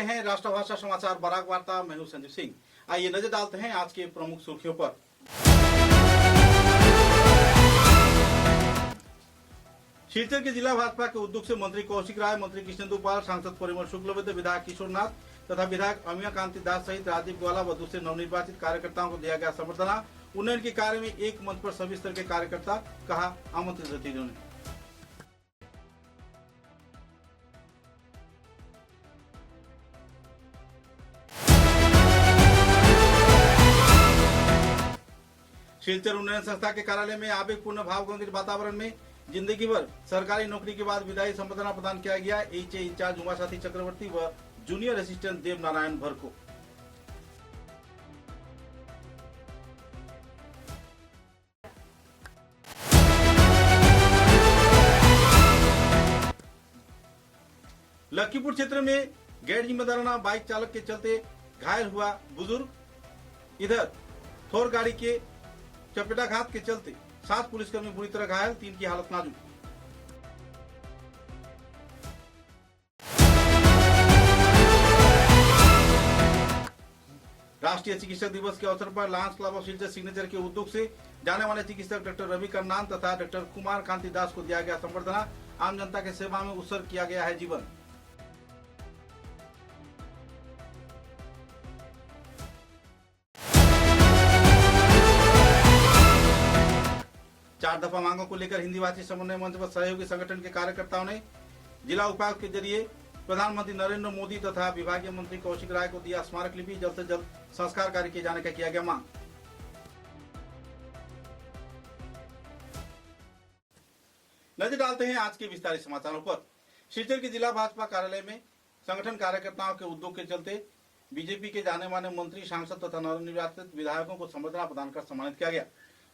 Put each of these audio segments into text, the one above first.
हैं राष्ट्रभाषा समाचार बराक वार्ता। मैं हूं संजीव सिंह। आइए नजर डालते हैं आज के प्रमुख सुर्खियों पर। शिलचर के जिला भाजपा के उद्योग से मंत्री कौशिक राय, मंत्री कृष्णेंदु पाल, सांसद परिमल शुक्लवैद्य, विधायक किशोर नाथ तथा विधायक अमिया कांति दास सहित राजीव ग्वाला व दूसरे नवनिर्वाचित कार्यकर्ताओं को दिया गया संबर्धना। उन्नयन के कार्य में एक मंच पर सभी स्तर के कार्यकर्ता कहा आमंत्रित अतिथियों ने। शिलचर उन्नयन संस्था के कार्यालय में आवेगपूर्ण भाव गंभीर वातावरण में जिंदगी भर सरकारी नौकरी के बाद विदाई संबर्धना प्रदान किया गया। एचए इंचार्ज उमासाथी चक्रवर्ती व जूनियर असिस्टेंट देव नारायण भर को। लखीपुर क्षेत्र में गैर जिम्मेदाराना बाइक चालक के चलते घायल हुआ बुजुर्ग। इधर थोर गाड़ी के चपेटाघात के चलते 7 पुलिसकर्मी बुरी तरह घायल, 3 की हालत नाजुक। राष्ट्रीय चिकित्सक दिवस के अवसर पर Lions club of Silchar signature के उद्योग से जाने माने चिकित्सक डॉक्टर रवि कर्नान तथा डॉक्टर कुमार कांति दास को दिया गया संबर्धना। आम जनता के सेवा में उत्सर्ग किया गया है जीवन। चार दफा मांगों को लेकर हिंदी भाषी समन्वय मंच व सहयोगी संगठन के कार्यकर्ताओं ने जिला उपायुक्त के जरिए प्रधानमंत्री नरेंद्र मोदी तथा विभागीय मंत्री कौशिक राय को दिया स्मारक लिपि। जल्द से जल्द संस्कार कार्य किए जाने का किया गया मांग। नजर डालते हैं आज के विस्तारित समाचारों पर। शिलचर के जिला भाजपा कार्यालय में संगठन कार्यकर्ताओं के उद्योग के चलते बीजेपी के जाने माने मंत्री, सांसद तथा नवनिर्वाचित विधायकों को संबर्धना प्रदान कर सम्मानित किया गया।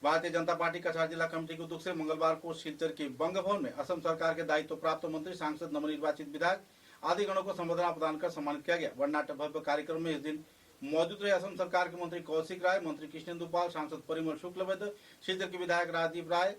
भारतीय जनता पार्टी कछार जिला कमेटी के उद्योग से मंगलवार को शिलचर के बंग भवन में असम सरकार के दायित्व प्राप्त मंत्री, सांसद, नवनिर्वाचित विधायक आदि गणों को संबर्धना प्रदान कर सम्मानित किया गया। वर्णाढ्य भव्य कार्यक्रम में इस दिन मौजूद रहे असम सरकार के मंत्री कौशिक राय, मंत्री कृष्णेंदु पाल, सांसद परिमल शुक्लवैद्य, शिलचर के विधायक राजीव राय,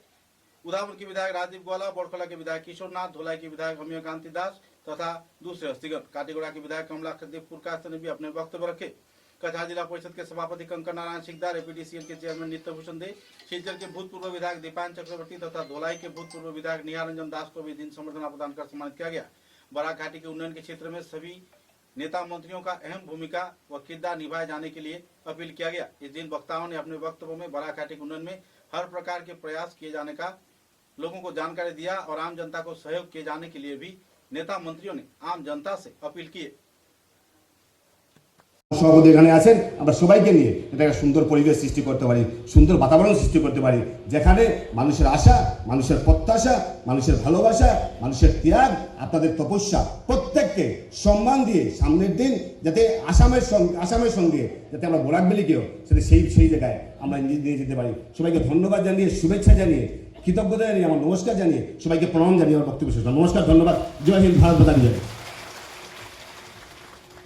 उधामपुर के विधायक राजीव ग्वाला, बोड़खला के विधायक किशोर नाथ, धोलाई के विधायक अमिया कांति दास तथा दूसरे हस्तीगण। काटीगुड़ा के विधायक कमला खद्दीपुरकाश ने भी अपने वक्तव्य रखे। कछार जिला परिषद के सभापति कंकर नारायण सिकदार, एपीडीसीएल के चेयरमैन नित्य भूषण दे, शिलचर के भूतपूर्व विधायक दीपान चक्रवर्ती तथा धोलाई के भूतपूर्व विधायक निहार रंजन दास को भी दिन संबर्धना प्रदान कर सम्मानित किया गया। बराक घाटी के उन्नयन के क्षेत्र में सभी नेता मंत्रियों का अहम भूमिका व किरदार निभाए जाने के लिए अपील किया गया। इस दिन वक्ताओं ने अपने वक्तव्यों में बराक घाटी के उन्नयन में हर प्रकार के प्रयास किए जाने का लोगों को जानकारी दिया और आम जनता को सहयोग किए जाने के लिए भी नेता मंत्रियों ने आम जनता से अपील की। সভাপতি এখানে আছেন, আমরা সবাইকে নিয়ে এটা একটা সুন্দর পরিবেশ সৃষ্টি করতে পারি, সুন্দর বাতাবরণ সৃষ্টি করতে পারি, যেখানে মানুষের আশা, মানুষের প্রত্যাশা, মানুষের ভালোবাসা, মানুষের ত্যাগ, আপনাদের তপস্যা প্রত্যেককে সম্মান দিয়ে সামনের দিন যাতে আসামের সঙ্গে যাতে আমরা বরাক ভ্যালিকেও সেটা সেই জায়গায় আমরা নিয়ে যেতে পারি। সবাইকে ধন্যবাদ জানিয়ে, শুভেচ্ছা জানিয়ে, কৃতজ্ঞতা জানিয়ে, আমার নমস্কার জানিয়ে, সবাইকে প্রণাম জানিয়ে আমার বক্তব্য শেষ। নমস্কার, ধন্যবাদ। জয় হিন্দ, ভারত মাতা কি জয়।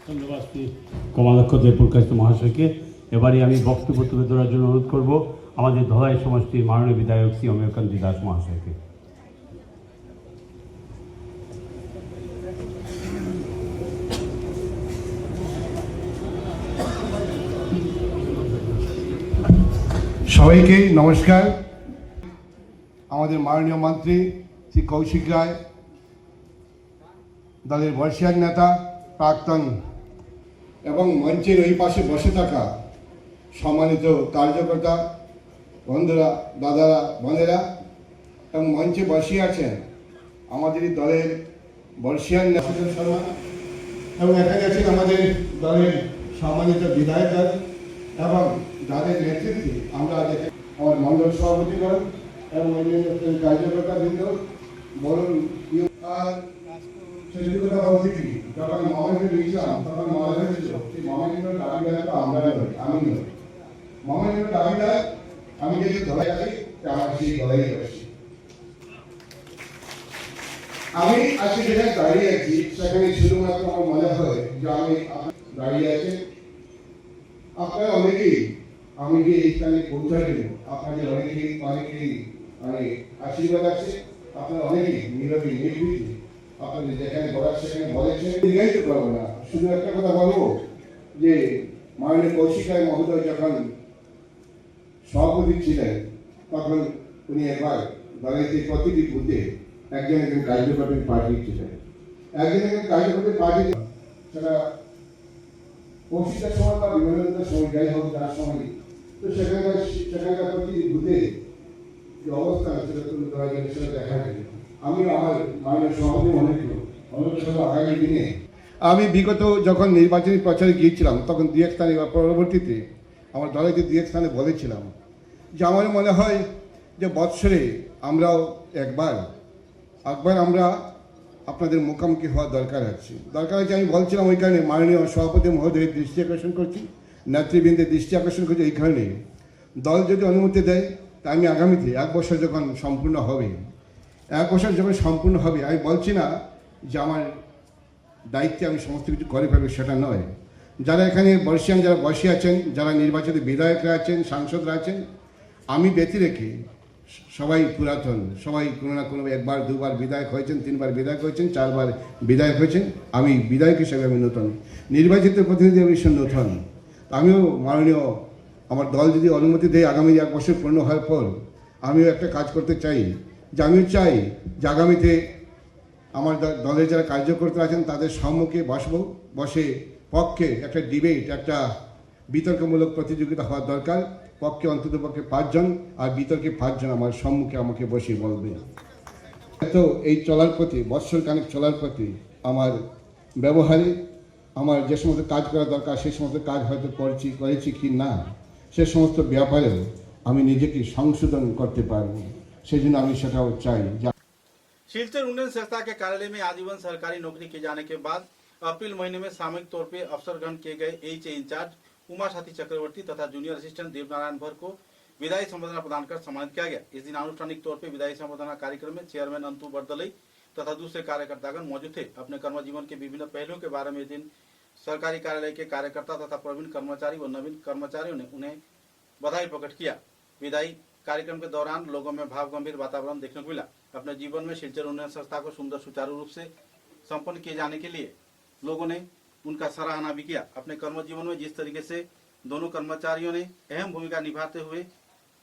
ধন্যবাদ কমাধ্যক্ষ দেবপ্রকাশ মহাশয়কে। এবারে আমি বক্তব্য তুলে ধরার জন্য অনুরোধ করব আমাদের ধলাই সমষ্টির মাননীয় বিধায়ক শ্রী অমিয় কান্তি দাস মহাশয়কে। সবাইকে নমস্কার। আমাদের মাননীয় মন্ত্রী শ্রী কৌশিক রায়, দলের বর্ষিয়ান নেতা, প্রাক্তন এবং মঞ্চের ওই পাশে বসে থাকা সম্মানিত কার্যকর্তা বন্ধুরা, দাদারা, বোনেরা এবং মঞ্চে বসে আছেন আমাদের দলের বর্ষিয়ান নেতা শর্মা এবং এখানে আছেন আমাদের দলের সম্মানিত বিধায়ক এবং যাদের নেতৃত্বে আমরা আমার মণ্ডল সভাপতিগণ এবং অন্যান্য কার্যকর্তা বৃন্দ বরুণ যখন মহামেন্দ্র ইসলাম তখন মনে হয়েছিল সেই মহামেন্দ্র দাবিদার তো আমরা নই, আমি নই। মহামেন্দ্র দাবিদার আমি যদি ধরে আছি আমার সেই ধরেই রয়েছি। আমি আজকে যেখানে দাঁড়িয়ে আছি সেখানে শুধুমাত্র আমার মনে হয় যে আমি দাঁড়িয়ে আছি। আপনারা অনেকেই আমি যে এই স্থানে পৌঁছাই দেব, আপনাদের অনেকেই মানে আশীর্বাদ আছে। আপনারা অনেকেই নীরবে নির্ভীক, আপনাদের যেখানে বলার সেখানে বলেছেন, দীর্ঘায়িত করবো না। শুধু একটা কথা বলবো যে মাননীয় কৌশিক রায় মহোদয় যখন সভাপতি ছিলেন তখন উনি একবার দলের যে প্রতিটি বুথে একজন একজন কার্যকর্তা পাঠিয়েছিলেন। একজন কার্যকর্তা পাঠিয়ে সেটা কৌশিকের সময় বা বিবেকানন্দের সময় যাই হোক যার সময়, তো সেখানকার প্রতিটি বুথে যে অবস্থা সেটা তুলে ধরা গেলে সেটা দেখা যায়। আমি আমার মাননীয় সভাপতি মনে করি আগামী দিনে আমি বিগত যখন নির্বাচনী প্রচারে গিয়েছিলাম তখন দু এক স্থানে বা পরবর্তীতে আমার দলের দু এক স্থানে বলেছিলাম যে আমার মনে হয় যে বৎসরে আমরাও একবার আমরা আপনাদের মুখোমুখি হওয়ার দরকার আছে। আমি বলছিলাম ওই কারণে মাননীয় সভাপতি মহোদয়ের দৃষ্টি আকর্ষণ করছি, নেতৃবৃন্দের দৃষ্টি আকর্ষণ করছি এই কারণে দল যদি অনুমতি দেয় তা আমি আগামীতে 1 বছর যখন সম্পূর্ণ হবে, 1 বছর যখন সম্পূর্ণ হবে, আমি বলছি না যে আমার দায়িত্বে আমি সমস্ত কিছু করে ফেলবো, সেটা নয়। যারা এখানে বর্ষিয়ান যারা বসে আছেন, যারা নির্বাচিত বিধায়করা আছেন, সাংসদরা আছেন, আমি ব্যতি রেখে সবাই পুরাতন, সবাই কোনো না কোনো 1 বার 2 বার বিধায়ক হয়েছেন, 3 বার বিধায়ক হয়েছেন, 4 বার বিধায়ক হয়েছেন। আমি বিধায়ক হিসেবে আমি নতুন, নির্বাচিত প্রতিনিধি হিসেবে নতুন। আমিও মাননীয় আমার দল যদি অনুমতি দেয় আগামী 1 বছর পূর্ণ হওয়ার পর আমিও একটা কাজ করতে চাই, যে আমিও চাই যে আগামীতে আমার দলের যারা কার্যকর্তা আছেন তাদের সম্মুখে বসে পক্ষে একটা ডিবেট, একটা বিতর্কমূলক প্রতিযোগিতা হওয়ার দরকার। পক্ষে অন্তত পক্ষে 5 জন আর বিতর্কে 5 জন আমার সম্মুখে আমাকে বসে বলবে। তো এই চলার প্রতি, বৎসর খানেক চলার প্রতি আমার ব্যবহারে আমার যে সমস্ত কাজ করা দরকার সেই সমস্ত কাজ হয়তো করেছি কি না, সে সমস্ত ব্যাপারেও আমি নিজেকে সংশোধন করতে পারবো, সেই জন্য আমি সেটাও চাই। शिलचर उन्नयन संस्था के कार्यालय में आजीवन सरकारी नौकरी किए जाने के बाद अप्रैल महीने में सामूहिक तौर पर अवसर ग्रहण किए गए एच इंचार्ज उमा साथी चक्रवर्ती तथा जूनियर असिस्टेंट देवनारायण भर को विदाई संबर्धना प्रदान कर सम्मानित किया गया। इस दिन अनुष्ठानिक तौर पर विदाई संबर्धना कार्यक्रम में चेयरमैन अंतु बरदलई तथा दूसरे कार्यकर्तागण मौजूद थे। अपने कर्म जीवन के विभिन्न पहलुओं के बारे में इस दिन सरकारी कार्यालय के कार्यकर्ता तथा प्रवीण कर्मचारी व नवीन कर्मचारियों ने उन्हें बधाई प्रकट किया। विदाई कार्यक्रम के दौरान लोगों में भाव गंभीर वातावरण देखने को मिला। अपने जीवन में शिलचर उन्नयन संस्था को सुंदर सुचारू रूप से संपन्न किए जाने के लिए लोगों ने उनका सराहना भी किया। अपने कर्म जीवन में जिस तरीके से दोनों कर्मचारियों ने अहम भूमिका निभाते हुए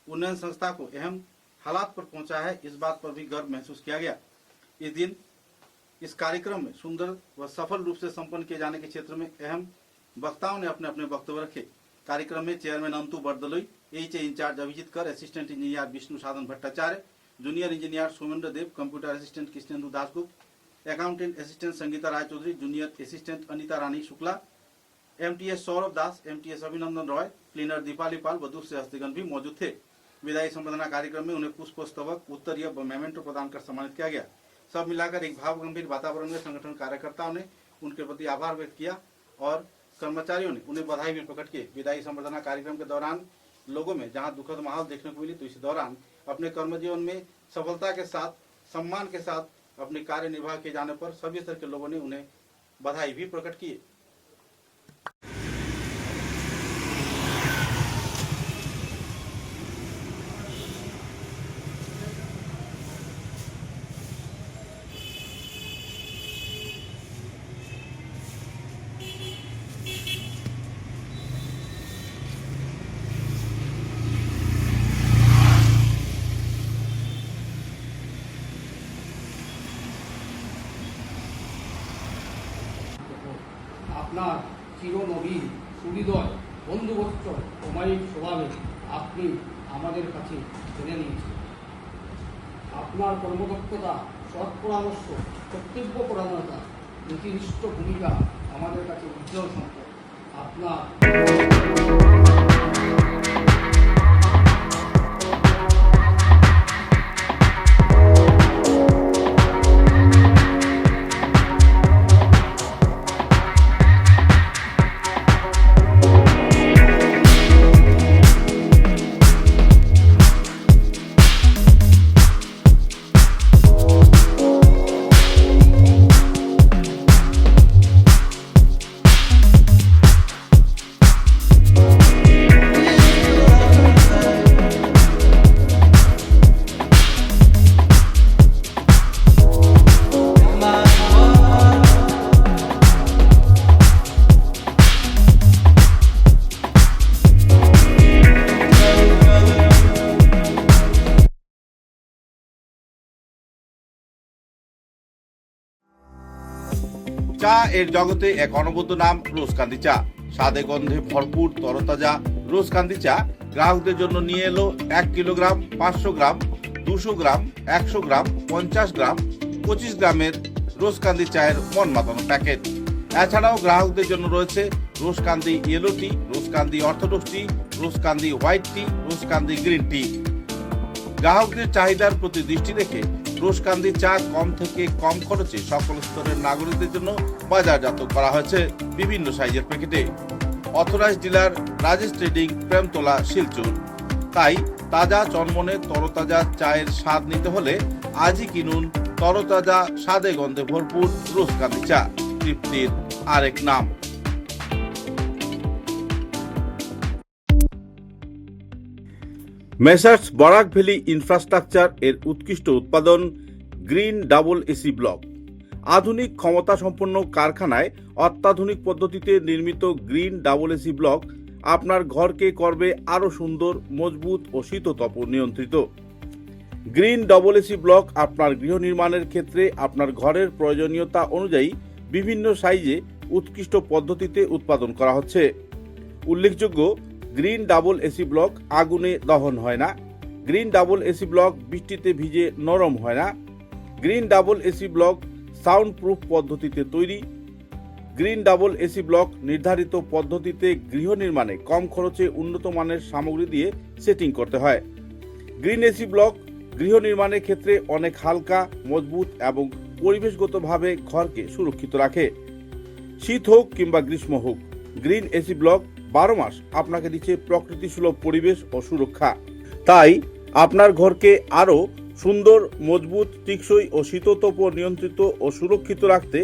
उन्नयन संस्था को अहम हालात पर पहुंचा है, इस बात पर भी गर्व महसूस किया गया। इस दिन इस कार्यक्रम में सुंदर व सफल रूप से संपन्न किए जाने के क्षेत्र में अहम वक्ताओं ने अपने अपने वक्तव्य रखे। कार्यक्रम में chairman Antu Bordoloi, H incharge Abhijit Kar, assistant engineer Vishnu Sadhan Bhattacharya, junior engineer Somendra Dev, computer assistant Krishnendu Dasgupta, accountant assistant Sangita Rai Chaudhuri, junior assistant Anita Rani Shukla, MTS Saurabh Das, MTS Abhinandan Roy, cleaner Deepali पाल व दूसरे हस्तीगण भी मौजूद थे। विदाई संबर्धना कार्यक्रम में उन्हें पुष्पस्तबक, उत्तरीय व मेमेंटो प्रदान कर सम्मानित किया गया। सब मिलाकर एक भावगंभीर वातावरण में संगठन कार्यकर्ताओं ने उनके प्रति आभार व्यक्त किया और कर्मचारियों ने उन्हें बधाई भी प्रकट की। विदाई संबर्धना कार्यक्रम के दौरान लोगों में जहां दुखद माहौल देखने को मिली, तो इस दौरान अपने कर्म जीवन में सफलता के साथ, सम्मान के साथ अपने कार्य निर्वाह किए जाने पर सभी स्तर के लोगों ने उन्हें बधाई भी प्रकट की। আপনার চিরনবীন সুহৃদয় বন্ধুবৎস অমায়িক স্বভাবে আপনি আমাদের কাছে জেনে নিয়েছেন। আপনার কর্মদক্ষতা, সৎ পরামর্শ, কর্তব্য পরায়ণতা, নীতিনিষ্ঠ ভূমিকা আমাদের কাছে উজ্জ্বল সম্পদ। আপনার চা এর জগতে এক অনবদ্য নাম রোজকান্দি চা। স্বাদে গন্ধে ভরপুর তরতাজা রোজকান্দি চা গ্রাহকদের জন্য নিয়ে এলো 1 কিলোগ্রাম, 500 গ্রাম, 200 গ্রাম, 100 গ্রাম, 50 গ্রাম, 25 গ্রামের রোজকান্দি চায়ের মন মাতানো প্যাকেট। এছাড়াও গ্রাহকদের জন্য রয়েছে রোজকান্দি ইয়েলো টি, রোজকান্দি অর্থোডক্স টি, রোজকান্দি হোয়াইট টি, রোজকান্দি গ্রিন টি। গ্রাহকদের চাহিদার প্রতি দৃষ্টি রেখে রোজকান্দি চা কম থেকে কম খরচে সকল স্তরের নাগরিকদের জন্য বাজারজাত করা হয়েছে বিভিন্ন সাইজের প্যাকেটে। Authorise dealer Rajesh trading, Premtala, Silchar. তাই তাজা চনমনে তরতাজা চায়ের স্বাদ নিতে হলে আজই কিনুন তরতাজা স্বাদে গন্ধে ভরপুর রোজকান্দি চা, তৃপ্তির আরেক নাম। মেসার্স বরাক ভ্যালি ইনফ্রাস্ট্রাকচার এর উৎকৃষ্ট উৎপাদন গ্রিন ডাবল এসি ব্লক। আধুনিক ক্ষমতা সম্পন্ন কারখানায় অত্যাধুনিক পদ্ধতিতে নির্মিত গ্রিন ডাবল এসি ব্লক আপনার ঘরকে করবে আরও সুন্দর, মজবুত ও শীততাপ নিয়ন্ত্রিত। গ্রিন ডাবল এসি ব্লক আপনার গৃহ নির্মাণের ক্ষেত্রে আপনার ঘরের প্রয়োজনীয়তা অনুযায়ী বিভিন্ন সাইজে উৎকৃষ্ট পদ্ধতিতে উৎপাদন করা হচ্ছে। উল্লেখযোগ্য, গ্রিন ডাবল এসি ব্লক আগুনে দহন হয় না। গ্রিন ডাবল এসি ব্লক বৃষ্টিতে ভিজে নরম হয় না। Green double AC block sound proof পদ্ধতিতে তৈরি। গ্রিন ডাবল এসি ব্লক নির্ধারিত পদ্ধতিতে গৃহ নির্মাণে কম খরচে উন্নত মানের সামগ্রী দিয়ে সেটিং করতে হয়। গ্রিন এসি ব্লক গৃহ নির্মাণের ক্ষেত্রে অনেক হালকা, মজবুত এবং পরিবেশগতভাবে ঘরকে সুরক্ষিত রাখে। শীত হোক কিংবা গ্রীষ্ম হোক, গ্রিন এসি ব্লক 12 মাস আপনাকে দিচ্ছে প্রকৃতি সুলভ পরিবেশ ও সুরক্ষা। তাই আপনার ঘরকে আরও সুন্দর, মজবুত, টেকসই ও শীততাপ নিয়ন্ত্রিত ও সুরক্ষিত রাখতে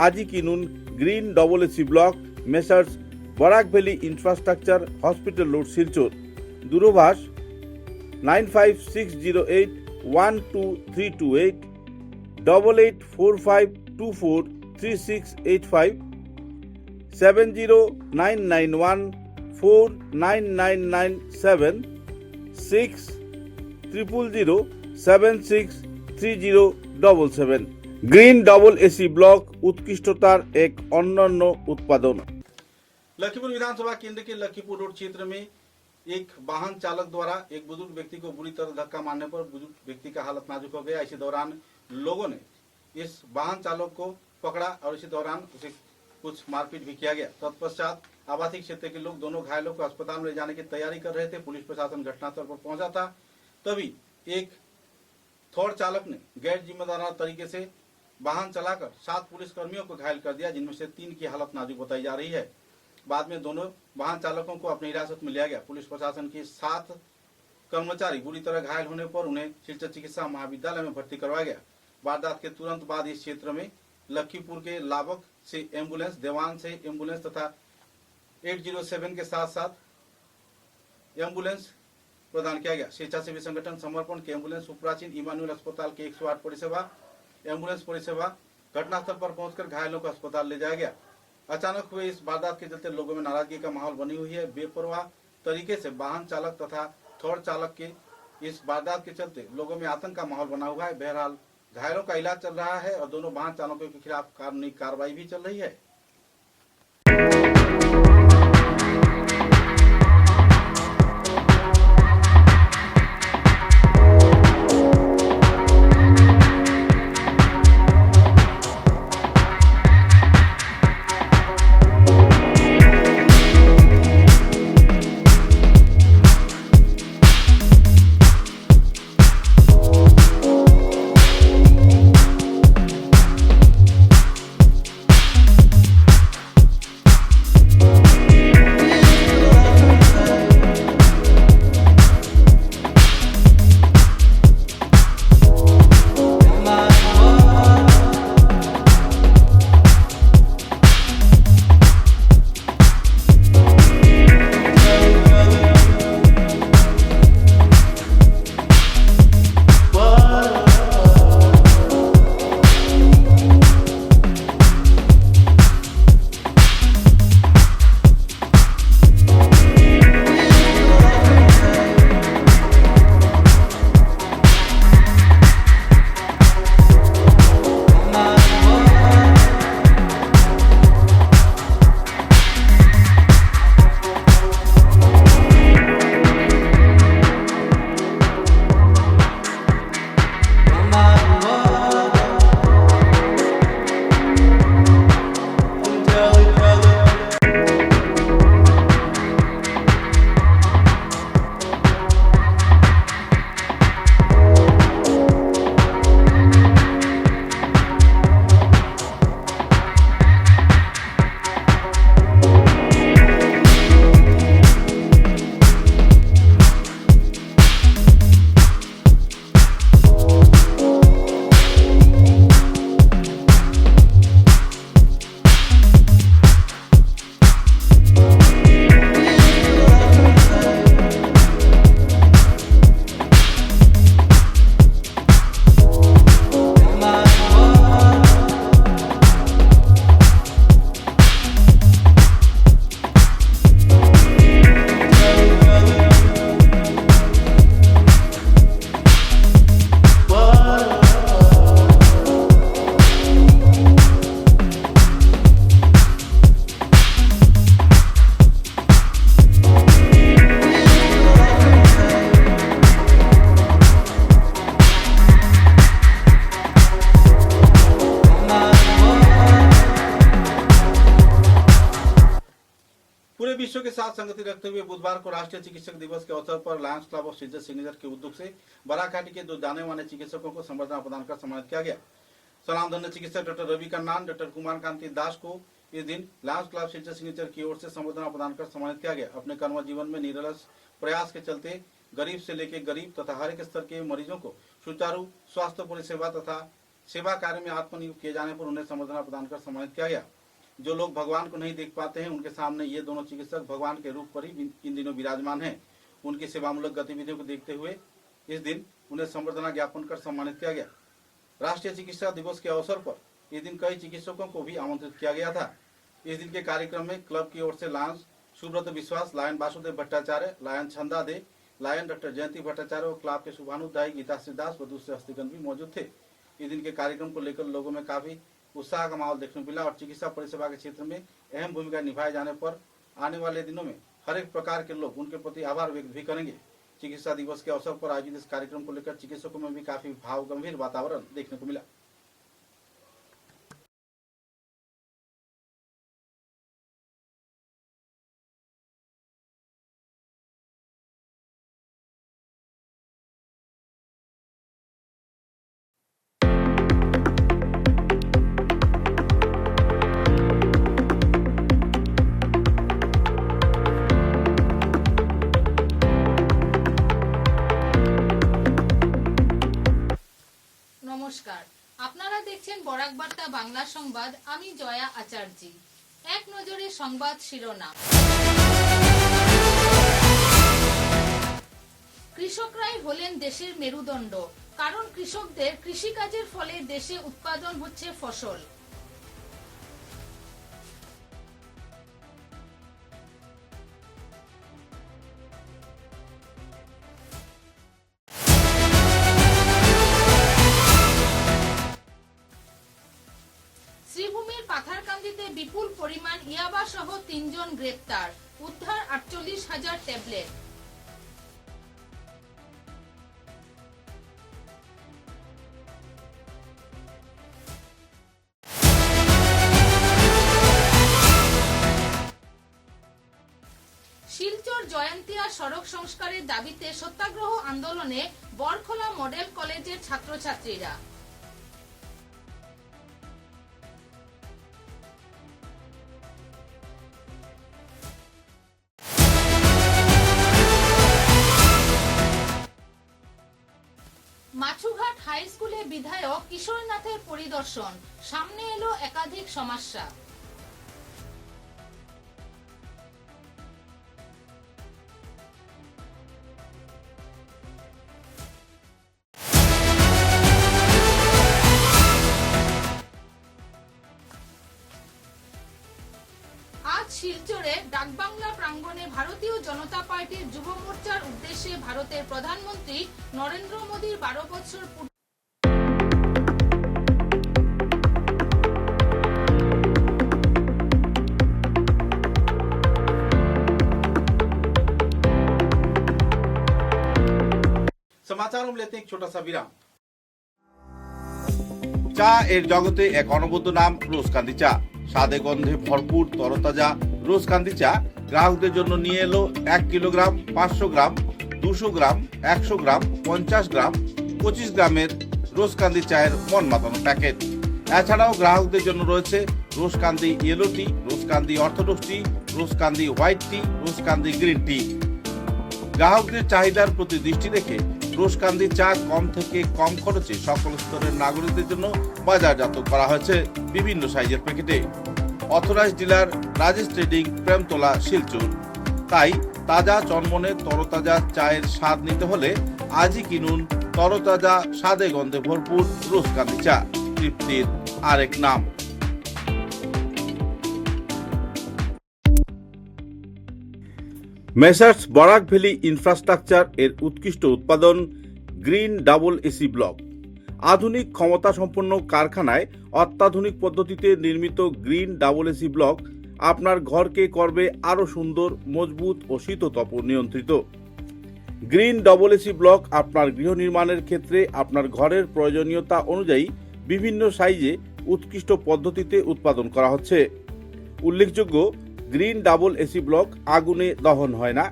আজই কিনুন green double AC block, messrs Barak valley infrastructure, hospital road, Silchar. দূরভাষ 9560812328, 8845243685, 70991499997, 6000763077। গ্রিন ডাবল এসি ব্লক उत्कृष्टतार एक अन्य उत्पादन। लखीपुर विधानसभा केंद्र के लखीपुर रोड क्षेत्र में एक वाहन चालक द्वारा एक बुजुर्ग व्यक्ति को बुरी तरह धक्का मारने पर बुजुर्ग व्यक्ति का हालत नाजुक हो गया। इसी दौरान लोगों ने इस वाहन चालक को पकड़ा और इसी दौरान उसे कुछ मारपीट भी किया गया। तत्पश्चात आवासीय क्षेत्र के लोग दोनों घायलों को अस्पताल में ले जाने की तैयारी कर रहे थे। पुलिस प्रशासन घटनास्थल पर पहुंचा था, तभी एक थोर चालक ने गैर जिम्मेदाराना तरीके से वाहन चलाकर 7 पुलिस कर्मियों को घायल कर दिया, जिनमें से 3 की हालत नाजुक बताई जा रही है। बाद में दोनों वाहन चालकों को अपनी हिरासत में लिया गया। पुलिस प्रशासन के 7 कर्मचारी बुरी तरह घायल होने पर उन्हें शिलचर चिकित्सा महाविद्यालय में भर्ती करवाया गया। वारदात के तुरंत बाद इस क्षेत्र में लखीपुर के लाभक से एम्बुलेंस, देवान से एम्बुलेंस तथा 807 के साथ साथ एम्बुलेंस प्रदान किया गया। स्वेच्छासेवी संगठन समर्पण के एम्बुलेंस, उपराचीन इमानुएल अस्पताल के 108 परिसेवा एम्बुलेंस परिसेवा घटनास्थल पर पहुंचकर घायलों को अस्पताल ले जाया गया। अचानक हुए इस वारदात के चलते लोगों में नाराजगी का माहौल बनी हुई है। बेपरवाह तरीके से वाहन चालक तथा थोर चालक के इस वारदात के चलते लोगों में आतंक का माहौल बना हुआ है। बहरहाल घायलों का इलाज चल रहा है और दोनों वाहन चालकों के खिलाफ कानूनी कार्रवाई भी चल रही है। विश्व के साथ संगति रखते हुए बुधवार को राष्ट्रीय चिकित्सक दिवस के अवसर पर Lions club of sister signature के उद्योग से बराकाठी के 2 जाने माने चिकित्सकों को संबर्धना प्रदान कर सम्मानित किया गया। स्वनामधन्य चिकित्सक डॉक्टर रवि कन्नान, डॉक्टर कुमार कांति दास को इस दिन लायंस क्लब सिस्टर सिग्नेचर की ओर से संबर्धना प्रदान कर सम्मानित किया गया। अपने कर्म जीवन में निरलस प्रयास के चलते गरीब से लेकर गरीब तथा हर एक स्तर के मरीजों को सुचारू स्वास्थ्य परिसेवा तथा सेवा कार्य में आत्मनियुक्त किए जाने पर उन्हें संबर्धना प्रदान कर सम्मानित किया गया। जो लोग भगवान को नहीं देख पाते हैं, उनके सामने ये दोनों चिकित्सक भगवान के रूप पर ही इन दिनों विराजमान हैं। उनकी सेवामूलक गतिविधियों को देखते हुए इस दिन उन्हें संबर्धना ज्ञापन कर सम्मानित किया गया। राष्ट्रीय चिकित्सा दिवस के अवसर पर इस दिन कई चिकित्सकों को भी आमंत्रित किया गया था। इस दिन के कार्यक्रम में क्लब की ओर से लायन सुब्रत विश्वास, लायन वासुदेव भट्टाचार्य, लायन छंदा दे, लायन डॉक्टर जयंती भट्टाचार्य और क्लब के शुभानुध्यायी गीता दास व दूसरे हस्तिगण भी मौजूद थे। इस दिन के कार्यक्रम को लेकर लोगों में काफी उत्साह का माहौल देखने को मिला और चिकित्सा परिसेवा के क्षेत्र में अहम भूमिका निभाए जाने पर आने वाले दिनों में हर एक प्रकार के लोग उनके प्रति आभार व्यक्त भी करेंगे। चिकित्सा दिवस के अवसर पर आयोजित इस कार्यक्रम को लेकर चिकित्सकों में भी काफी भाव गंभीर वातावरण देखने को मिला। নমস্কার, আপনারা দেখছেন বরাক বার্তা বাংলা সংবাদ। আমি জয়া আচার্য। এক নজরে সংবাদ শিরোনাম। কৃষকরাই হলেন দেশের মেরুদণ্ড, কারণ কৃষকদের কৃষিকাজের ফলে দেশে উৎপাদন হচ্ছে ফসল। শ্রীভূমির পাথারকান্দিতে বিপুল পরিমাণ ইয়াবা সহ 3 জন গ্রেপ্তার, উদ্ধার 48,000 ট্যাবলেট। শিলচর জয়ন্তিয়া সড়ক সংস্কারের দাবিতে সত্যাগ্রহ আন্দোলনে বরখোলা মডেল কলেজের ছাত্রছাত্রীরা। মাছুঘাট হাই স্কুলে বিধায়ক কিশোরনাথের পরিদর্শন, সামনে এলো একাধিক সমস্যা। আজ শিলচরে ডাকবাংলা প্রাঙ্গণে ভারতীয় জনতা পার্টির যুব মোর্চার উদ্দেশ্যে ভারতের প্রধানমন্ত্রী নরেন্দ্র মোদীর 12 বছর পূর্ণ समाचारों में लेते हैं एक छोटा सा विराम। চা এর জগতে এক অনবদ্য নাম রোজকান্দি চা। স্বাদে গন্ধে ভরপুর তরতাজা রোজকান্দি চা গ্রাহকদের জন্য নিয়ে এলো 1 কিলোগ্রাম, 500 গ্রাম, 200 গ্রাম, 100 গ্রাম, 50 গ্রাম, 25 গ্রামের রোজকান্দি চায়ের মন মাতানো প্যাকেট। এছাড়াও গ্রাহকদের জন্য রয়েছে রোজকান্দি ইয়েলো টি, রোজকান্দি অর্থোডক্স টি, রোজকান্দি হোয়াইট টি, রোজকান্দি গ্রিন টি। গ্রাহকদের চাহিদার প্রতি দৃষ্টি রেখে রোজকান্দি চা কম থেকে কম খরচে সকল স্তরের নাগরিকদের জন্য বাজারজাত করা হয়েছে বিভিন্ন সাইজের প্যাকেটে। Authorise dealer Rajesh trading, Premtala, Silchar. তাই তাজা চনমনে তরতাজা চায়ের স্বাদ নিতে হলে আজই কিনুন তরতাজা স্বাদে গন্ধে ভরপুর রোজকান্দি চা, তৃপ্তির আরেক নাম। মেসার্স বরাক ভ্যালি ইনফ্রাস্ট্রাকচার এর উৎকৃষ্ট উৎপাদন গ্রিন ডাবল এসি ব্লক। আধুনিক ক্ষমতা সম্পন্ন কারখানায় অত্যাধুনিক পদ্ধতিতে নির্মিত গ্রিন ডাবল এসি ব্লক আপনার ঘরকে করবে আরও সুন্দর, মজবুত ও শীততাপ নিয়ন্ত্রিত। গ্রিন ডাবল এসি ব্লক আপনার গৃহ নির্মাণের ক্ষেত্রে আপনার ঘরের প্রয়োজনীয়তা অনুযায়ী বিভিন্ন সাইজে উৎকৃষ্ট পদ্ধতিতে উৎপাদন করা হচ্ছে। উল্লেখযোগ্য, গ্রিন ডাবল এসি ব্লক আগুনে দহন হয় না।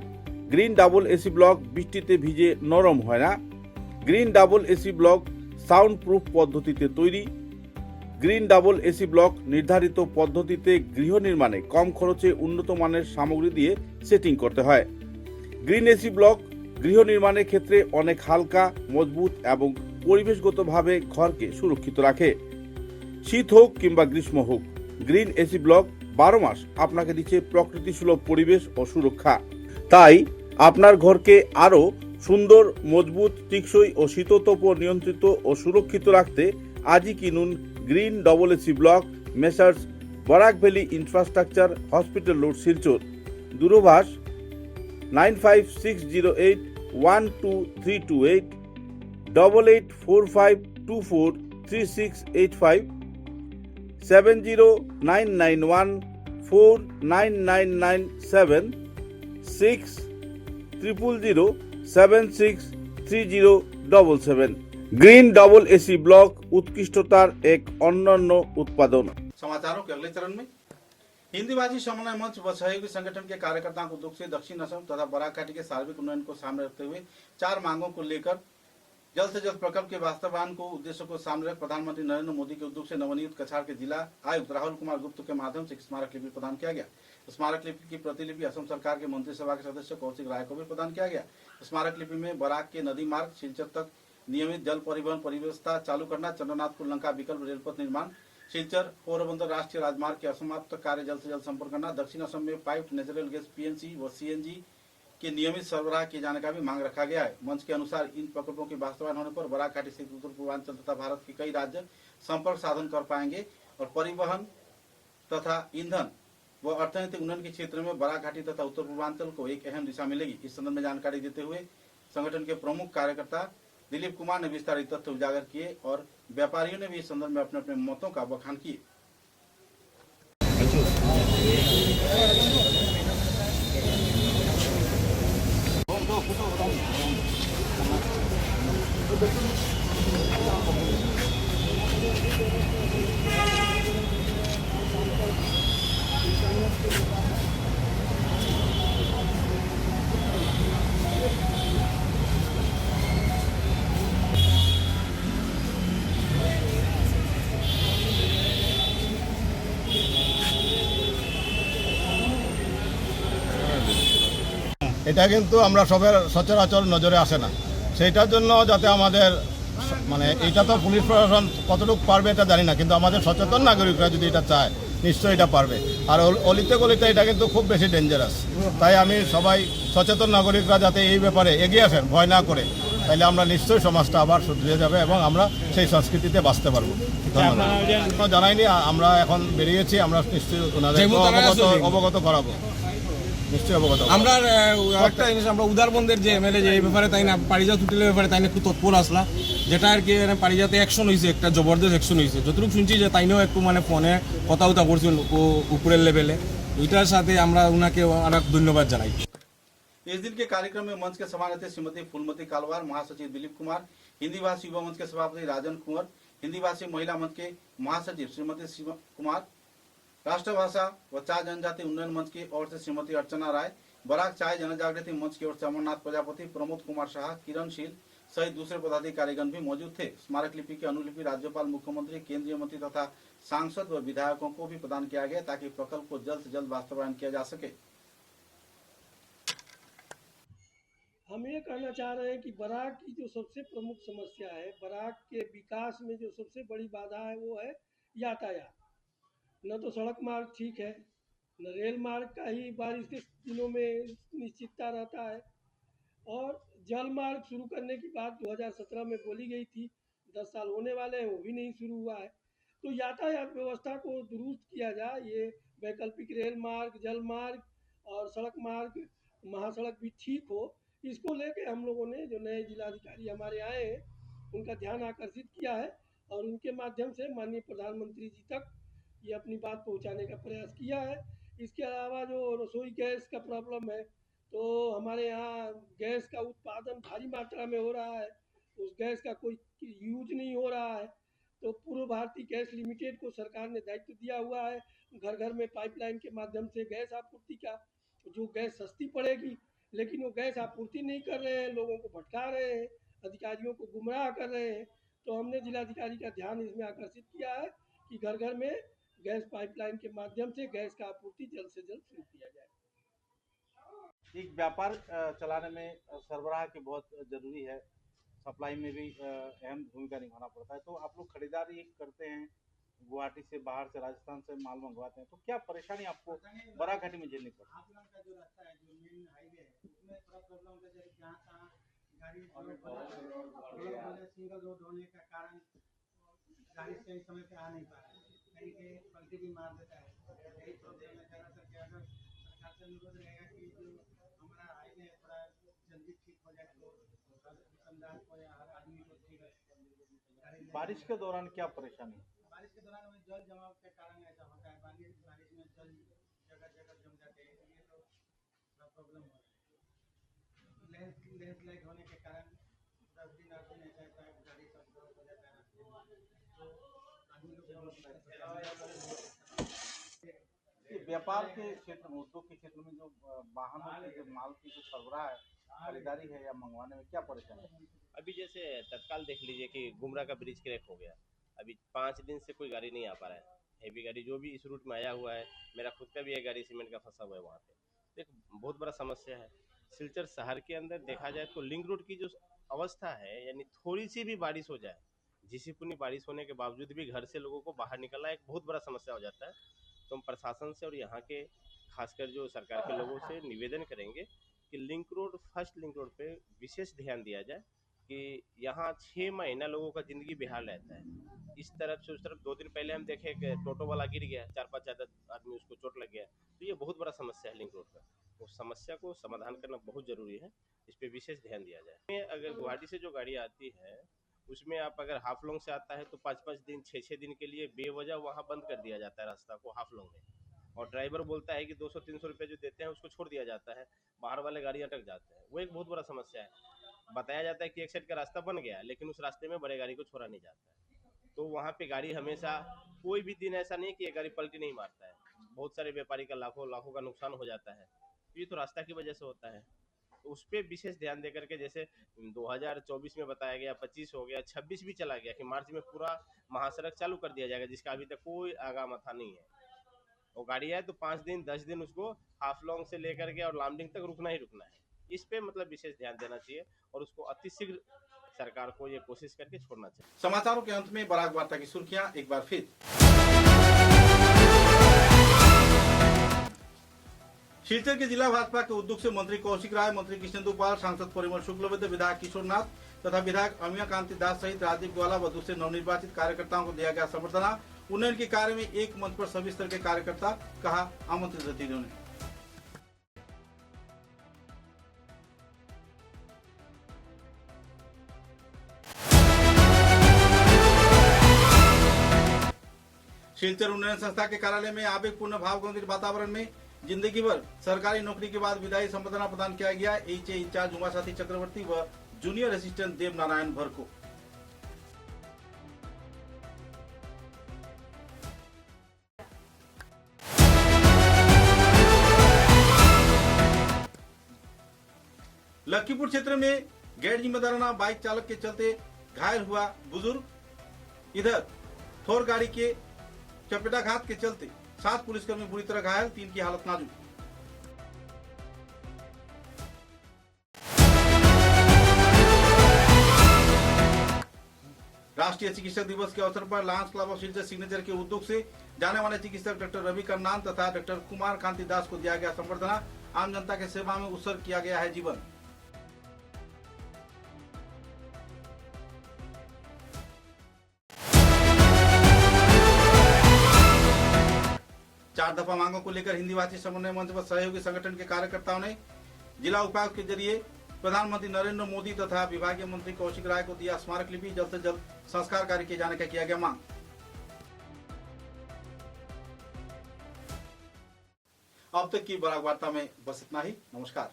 গ্রিন ডাবল এসি ব্লক বৃষ্টিতে ভিজে নরম হয় না। Green double AC block sound proof পদ্ধতিতে তৈরি। গ্রিন ডাবল এসি ব্লক নির্ধারিত পদ্ধতিতে গৃহ নির্মাণে কম খরচে উন্নত মানের সামগ্রী দিয়ে সেটিং করতে হয়। গ্রিন এসি ব্লক গৃহ নির্মাণের ক্ষেত্রে অনেক হালকা, মজবুত এবং পরিবেশগতভাবে ঘরকে সুরক্ষিত রাখে। শীত হোক কিংবা গ্রীষ্ম হোক, গ্রিন এসি ব্লক 12 মাস আপনাকে দিচ্ছে প্রকৃতি সুলভ পরিবেশ ও সুরক্ষা। তাই আপনার ঘরকে আরও সুন্দর, মজবুত, টেকসই ও শীততাপ নিয়ন্ত্রিত ও সুরক্ষিত রাখতে আজই কিনুন green double AC block messrs Barak valley infrastructure hospital road, Silchar. দূরভাষ 9560812328, 8845243685, 70991499997, 6000763077। ग्रीन डबल एसी ब्लॉक उत्कृष्टतार एक अनन्य उत्पादन। समाचारों के अगले चरण में हिंदी भाषी समन्वय मंच व सहयोगी संगठन के कार्यकर्ताओं को दुख से दक्षिण असम तथा बराक घाटी के सार्वजनिक उन्नयन को सामने रखते हुए 4 मांगों को लेकर जल्द से जल्द प्रकल्प के वास्तवायन को उद्देश्य को सामने रख प्रधानमंत्री नरेंद्र मोदी के उद्योग से नवनियुक्त कछार के जिला आयुक्त राहुल कुमार गुप्त के माध्यम से एक स्मारक लिपि प्रदान किया गया। स्मारक लिपि की प्रतिलिपि असम सरकार के मंत्रिसभा के सदस्य कौशिक राय को भी प्रदान किया गया। स्मारक लिपि में बराक के नदी मार्ग शिलचर तक नियमित जल परिवहन परिव्यवस्था चालू करना, चंद्रनाथपुर लंका विकल्प रेलपथ निर्माण, शिलचर पोरबंदर राष्ट्रीय राजमार्ग के असमाप्त कार्य जल्द से जल्द संपूर्ण करना, दक्षिण असम में पाइप्ड नेचुरल गैस पीएनजी व सीएनजी के नियमित सरबराह किए जाने का भी मांग रखा गया है। मंच के अनुसार इन प्रकल्पों के वास्तवायन होने पर बराक घाटी सहित उत्तर पूर्वांचल तथा भारत के कई राज्य संपर्क साधन कर पाएंगे और परिवहन तथा ईंधन व अर्थनैतिक उन्नयन के क्षेत्र में बराक घाटी तथा उत्तर पूर्वांचल को एक अहम दिशा मिलेगी। इस संदर्भ में जानकारी देते हुए संगठन के प्रमुख कार्यकर्ता दिलीप कुमार ने विस्तारित तथ्य उजागर किए और व्यापारियों ने भी इस संदर्भ में अपने अपने मतों का बखान किए। এটা কিন্তু আমরা সবের সচরাচর নজরে আসে না, সেইটার জন্য যাতে আমাদের মানে এটা তো পুলিশ প্রশাসন কতটুকু পারবে এটা জানি না, কিন্তু আমাদের সচেতন নাগরিকরা যদি এটা চায় নিশ্চয়ই এটা পারবে। আর অলিতে গলিতে এটা কিন্তু খুব বেশি ডেঞ্জারাস, তাই আমি সবাই সচেতন নাগরিকরা যাতে এই ব্যাপারে এগিয়ে আসেন ভয় না করে, তাহলে আমরা নিশ্চয়ই সমাজটা আবার শুধরে যাবে এবং আমরা সেই সংস্কৃতিতে বাঁচতে পারবো। ধন্যবাদ। জানাইনি, আমরা এখন বেরিয়েছি, আমরা নিশ্চয়ই ওনাদের অবগত করাবো। আমরা একটা জিনিস আমরা উদারবন্দের যে এমএলএ যে এই ব্যাপারে তাই না পারিজাত হোটেলের ব্যাপারে তাই না একটু তৎপর আসলা, যেটা আর কি পারিজাতে অ্যাকশন হয়েছে, একটা জবরদস্ত অ্যাকশন হয়েছে। যতটুকু শুনছি যে তাইনেও একটু মানে ফোনে কথা উতা করছেন উপরের লেভেলে, ওইটার সাথে আমরা ওনাকে অনেক ধন্যবাদ জানাই। इस दिन के कार्यक्रम में मंच के सभानेत्री श्रीमती फूलमती कालवार, महासचिव दिलीप कुमार, हिंदी भाषी युवा मंच के सभापति राजन कुंवर, हिंदी भाषी महिला मंच के महासचिव श्रीमती शिवा कुमार, राष्ट्रभाषा व चाय जनजाति उन्नयन मंच की ओर से श्रीमती अर्चना राय, बराक चाय जनजागृति मंच की ओर से अमरनाथ प्रजापति, प्रमोद कुमार शाह, किरण शील सहित दूसरे पदाधिकारीगण भी मौजूद थे। स्मारक लिपि की अनुलिपि राज्यपाल, मुख्यमंत्री, केंद्रीय मंत्री तथा सांसद व विधायकों को भी प्रदान किया गया ताकि प्रकल्प को जल्द से जल्द वास्तवायन किया जा सके। हम ये कहना चाह रहे हैं कि बराक की जो सबसे प्रमुख समस्या है, बराक के विकास में जो सबसे बड़ी बाधा है वो है यातायात। न तो सड़क मार्ग ठीक है, न रेल मार्ग का ही बारिश के दिनों में निश्चितता रहता है, और जल मार्ग शुरू करने की बात 2017 में बोली गई थी, 10 साल होने वाले हैं, वो भी नहीं शुरू हुआ है। तो यातायात व्यवस्था को दुरुस्त किया जाए, ये वैकल्पिक रेल मार्ग, जल मार्ग और सड़क मार्ग, महासड़क भी ठीक हो, इसको लेके हम लोगों ने जो नए जिलाधिकारी हमारे आए हैं उनका ध्यान आकर्षित किया है और उनके माध्यम से माननीय प्रधानमंत्री जी तक ये अपनी बात पहुंचाने का प्रयास किया है। इसके अलावा जो रसोई गैस का प्रॉब्लम है, तो हमारे यहाँ गैस का उत्पादन भारी मात्रा में हो रहा है, उस गैस का कोई यूज नहीं हो रहा है, तो पूर्व भारतीय गैस लिमिटेड को सरकार ने दायित्व दिया हुआ है घर घर में पाइपलाइन के माध्यम से गैस आपूर्ति का, जो गैस सस्ती पड़ेगी, लेकिन वो गैस आपूर्ति नहीं कर रहे हैं, लोगों को भटका रहे हैं, अधिकारियों को गुमराह कर रहे हैं। तो हमने जिलाधिकारी का ध्यान इसमें आकर्षित किया है कि घर घर में गैस पाइपलाइन के माध्यम से गैस का आपूर्ति जल्द से जल्द शुरू किया जाए। एक व्यापार चलाने में सरबराह की बहुत जरूरी है, सप्लाई में भी अहम भूमिका निभाना पड़ता है। तो आप लोग खरीदारी करते हैं, गुवाहाटी से, बाहर से, राजस्थान से माल मंगवाते हैं, तो क्या परेशानी आपको बराघाटी में झेलनी पड़ती है? आप लोगों का जो रास्ता है, जो मेन हाईवे है, उसमें थोड़ा प्रॉब्लम होता है। जहाँ तहाँ गाड़ी सिंगल रोड होने का कारण गाड़ी सही समय पे आ नहीं पा रहा है, कहीं के पलटी भी मार देता है। यही प्रॉब्लम है ज़्यादातर कि अगर सरकार से अनुरोध रहेगा कि जो हमारा हाईवे थोड़ा जल्दी ठीक हो जाए तो दुकानदार को या हर आदमी को ठीक है। बारिश के दौरान क्या परेशानी है? बारिश के दौरान में जल जमाव के कारण ऐसा होता है। बारिश में जल जगह जगह जम जाते हैं, ये तो थोड़ा प्रॉब्लम हो रहा है। लैंडस्लाइड होने के कारण 10 दिन 8 दिन ऐसा होता है, गाड़ी सब ब्लॉक हो जाता है, तो आदमी लोग व्यापार के क्षेत्र में, उद्योग के क्षेत्र में जो वाहनों के जो माल की जो सरबराह है, खरीदारी है या मंगवाने में क्या परेशानी है? अभी जैसे तत्काल देख लीजिए कि गुमरा का ब्रिज क्रैक हो गया, अभी 5 दिन से कोई गाड़ी नहीं आ पा रहा है। हैवी गाड़ी जो भी इस रूट में आया हुआ है, मेरा खुद का भी एक गाड़ी सीमेंट का फंसा हुआ है वहाँ पे, एक बहुत बड़ा समस्या है। सिलचर शहर के अंदर देखा जाए तो लिंक रोड की जो अवस्था है, यानी थोड़ी सी भी बारिश हो जाए, झिसीपुनी बारिश होने के बावजूद भी घर से लोगों को बाहर निकलना एक बहुत बड़ा समस्या हो जाता है। तो हम प्रशासन से और यहाँ के खासकर जो सरकार के लोगों से निवेदन करेंगे कि link road, first link road पे विशेष ध्यान दिया जाए कि यहाँ 6 महीना लोगों का ज़िंदगी बेहाल रहता है। इस तरफ से उस तरफ 2 दिन पहले हम देखे कि टोटो वाला गिर गया, 4-5 आदमी उसको चोट लग गया। तो ये बहुत बड़ा समस्या है लिंक रोड का। उस समस्या को समाधान करना बहुत ज़रूरी है, इस पर विशेष ध्यान दिया जाए। अगर गुवाहाटी से जो गाड़ी आती है उसमें आप अगर हाफ लॉन्ग से आता है तो 5-5 दिन 6-6 दिन के लिए बेवजह वहाँ बंद कर दिया जाता है रास्ता को हाफ लॉन्ग में, और ड्राइवर बोलता है कि 200-300 रुपये जो देते हैं उसको छोड़ दिया जाता है, बाहर वाले गाड़ी अटक जाते हैं। वो एक बहुत बड़ा समस्या है। बताया जाता है कि एक साइड का रास्ता बन गया, लेकिन उस रास्ते में बड़े गाड़ी को छोड़ा नहीं जाता है। तो वहाँ पे गाड़ी हमेशा, कोई भी दिन ऐसा नहीं कि एक गाड़ी पलटी नहीं मारता है। बहुत सारे व्यापारी का लाखों का नुकसान हो जाता है। ये तो रास्ता की वजह से होता है। तो उस पर विशेष ध्यान दे करके, जैसे 2024 में बताया गया, 25 हो गया, 26 भी चला गया कि मार्च में पूरा महासड़क चालू कर दिया जाएगा, जिसका अभी तक कोई आगा माथा नहीं है। वो गाड़ी आए तो 5 दिन 10 दिन उसको हाफ लॉन्ग से लेकर के और लामडिंग तक रुकना ही रुकना है। इस पे मतलब विशेष ध्यान देना चाहिए और उसको अतिशीघ्र सरकार को ये कोशिश करके छोड़ना चाहिए। समाचारों के अंत में बराक वार्ता की सुर्खियां एक बार फिर। शिलचर के जिला भाजपा के उद्योग से मंत्री कौशिक राय, मंत्री कृष्णेंदु पाल, सांसद परिमल शुक्लवैद्य, विधायक किशोर नाथ तथा विधायक अमिया कांति दास सहित राजीव ग्वाला व दूसरे नवनिर्वाचित कार्यकर्ताओं को दिया गया संबर्धना। उन्नयन के कार्य में एक मंच पर सभी स्तर के कार्यकर्ता, कहा आमंत्रित अतिथियों ने। शिलचर उन्नयन संस्था के कार्यालय में आवेगपूर्ण भावगंभीर वातावरण में जिंदगी भर सरकारी नौकरी के बाद विदाई संबर्धना प्रदान किया गया। एचए इंचार्ज उमासाथी चक्रवर्ती व जूनियर असिस्टेंट देव नारायण भर को। लखीपुर क्षेत्र में गैर जिम्मेदाराना बाइक चालक के चलते घायल हुआ बुजुर्ग। इधर थोर गाड़ी के चपेटाघात के चलते 7 पुलिसकर्मी बुरी तरह घायल, 3 की हालत नाजुक। राष्ट्रीय चिकित्सक दिवस के अवसर पर Lions club of Silchar signature के उद्योग से जाने वाले चिकित्सक डॉक्टर रवि कर्नान तथा डॉक्टर कुमार कांति दास को दिया गया संबर्धना। आम जनता के सेवा में उत्सर्ग किया गया है जीवन। चार दफा मांगों को लेकर हिंदीभाषी समन्वय मंच व सहयोगी संगठन के कार्यकर्ताओं ने जिला उपायुक्त के जरिए प्रधानमंत्री नरेंद्र मोदी तथा विभागीय मंत्री कौशिक राय को दिया स्मारक लिपि। जल्द से जल्द संस्कार कार्य किए जाने का किया गया मांग। अब तक की बराक वार्ता में बस इतना ही। नमस्कार।